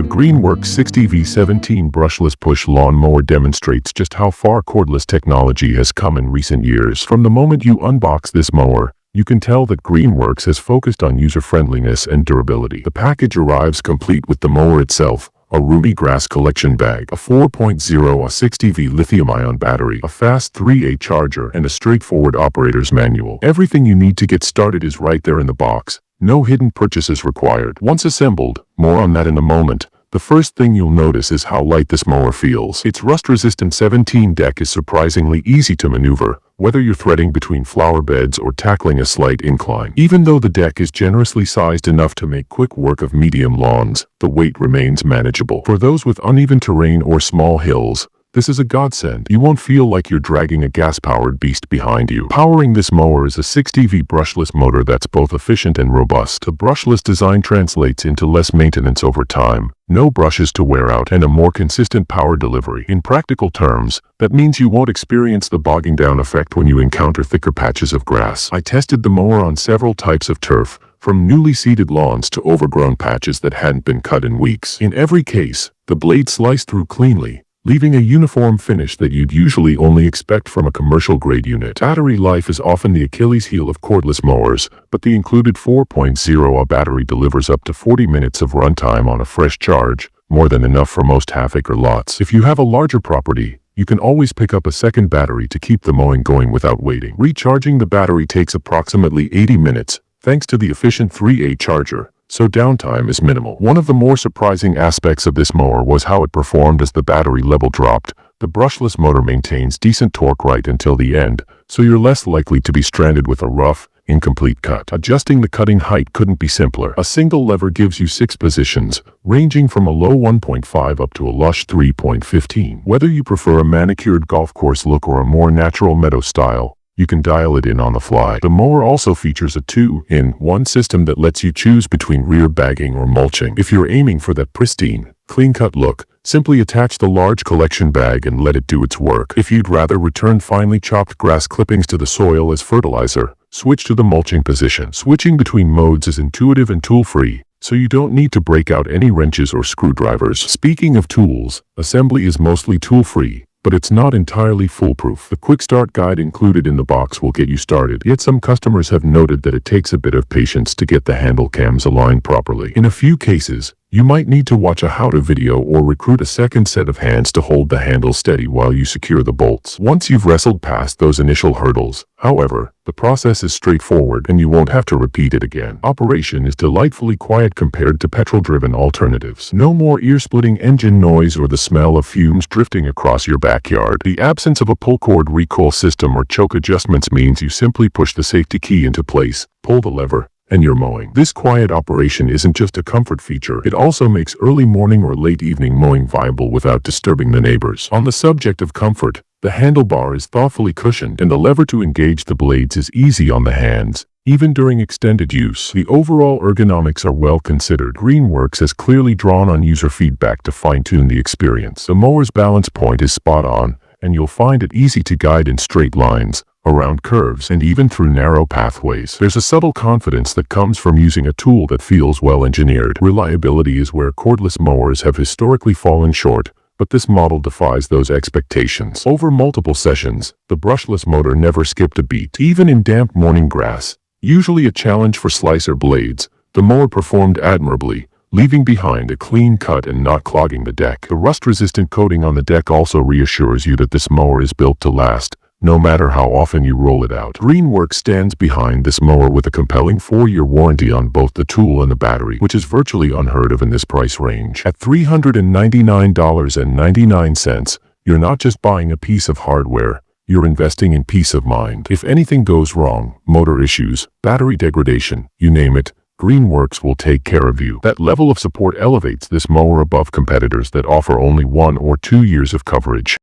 The Greenworks 60V 17 Brushless Push Lawn Mower demonstrates just how far cordless technology has come in recent years. From the moment you unbox this mower, you can tell that Greenworks has focused on user-friendliness and durability. The package arrives complete with the mower itself, a roomy grass collection bag, a 4.0Ah 60V lithium-ion battery, a fast 3A charger, and a straightforward operator's manual. Everything you need to get started is right there in the box. No hidden purchases required. Once assembled, more on that in a moment, the first thing you'll notice is how light this mower feels. Its rust-resistant 17 deck is surprisingly easy to maneuver, whether you're threading between flower beds or tackling a slight incline. Even though the deck is generously sized enough to make quick work of medium lawns, the weight remains manageable. For those with uneven terrain or small hills, this is a godsend. You won't feel like you're dragging a gas-powered beast behind you. Powering this mower is a 60V brushless motor that's both efficient and robust. The brushless design translates into less maintenance over time, no brushes to wear out, and a more consistent power delivery. In practical terms, that means you won't experience the bogging down effect when you encounter thicker patches of grass. I tested the mower on several types of turf, from newly seeded lawns to overgrown patches that hadn't been cut in weeks. In every case, the blade sliced through cleanly, leaving a uniform finish that you'd usually only expect from a commercial-grade unit. Battery life is often the Achilles heel of cordless mowers, but the included 4.0Ah battery delivers up to 40 minutes of runtime on a fresh charge, more than enough for most half-acre lots. If you have a larger property, you can always pick up a second battery to keep the mowing going without waiting. Recharging the battery takes approximately 80 minutes, thanks to the efficient 3A charger, so downtime is minimal. One of the more surprising aspects of this mower was how it performed as the battery level dropped. The brushless motor maintains decent torque right until the end, so you're less likely to be stranded with a rough, incomplete cut. Adjusting the cutting height couldn't be simpler. A single lever gives you 6 positions, ranging from a low 1.5 up to a lush 3.15. Whether you prefer a manicured golf course look or a more natural meadow style, you can dial it in on the fly. The mower also features a 2-in-1 system that lets you choose between rear bagging or mulching. If you're aiming for that pristine, clean-cut look, simply attach the large collection bag and let it do its work. If you'd rather return finely chopped grass clippings to the soil as fertilizer, switch to the mulching position. Switching between modes is intuitive and tool-free, so you don't need to break out any wrenches or screwdrivers. Speaking of tools, assembly is mostly tool-free, but it's not entirely foolproof. The quick start guide included in the box will get you started, yet some customers have noted that it takes a bit of patience to get the handle cams aligned properly. In a few cases, you might need to watch a how-to video or recruit a second set of hands to hold the handle steady while you secure the bolts. Once you've wrestled past those initial hurdles, however, the process is straightforward and you won't have to repeat it again. Operation is delightfully quiet compared to petrol-driven alternatives. No more ear-splitting engine noise or the smell of fumes drifting across your backyard. The absence of a pull-cord recoil system or choke adjustments means you simply push the safety key into place, pull the lever, and you're mowing. This quiet operation isn't just a comfort feature, it also makes early morning or late evening mowing viable without disturbing the neighbors. On the subject of comfort, the handlebar is thoughtfully cushioned and the lever to engage the blades is easy on the hands, even during extended use. The overall ergonomics are well considered. Greenworks has clearly drawn on user feedback to fine-tune the experience. The mower's balance point is spot on, and you'll find it easy to guide in straight lines, around curves, and even through narrow pathways. There's a subtle confidence that comes from using a tool that feels well engineered. Reliability is where cordless mowers have historically fallen short, but this model defies those expectations. Over multiple sessions, the brushless motor never skipped a beat. Even in damp morning grass, usually a challenge for slicer blades, the mower performed admirably, leaving behind a clean cut and not clogging the deck. The rust-resistant coating on the deck also reassures you that this mower is built to last, no matter how often you roll it out. Greenworks stands behind this mower with a compelling 4-year warranty on both the tool and the battery, which is virtually unheard of in this price range. At $399.99, you're not just buying a piece of hardware, you're investing in peace of mind. If anything goes wrong, motor issues, battery degradation, you name it, Greenworks will take care of you. That level of support elevates this mower above competitors that offer only 1 or 2 years of coverage.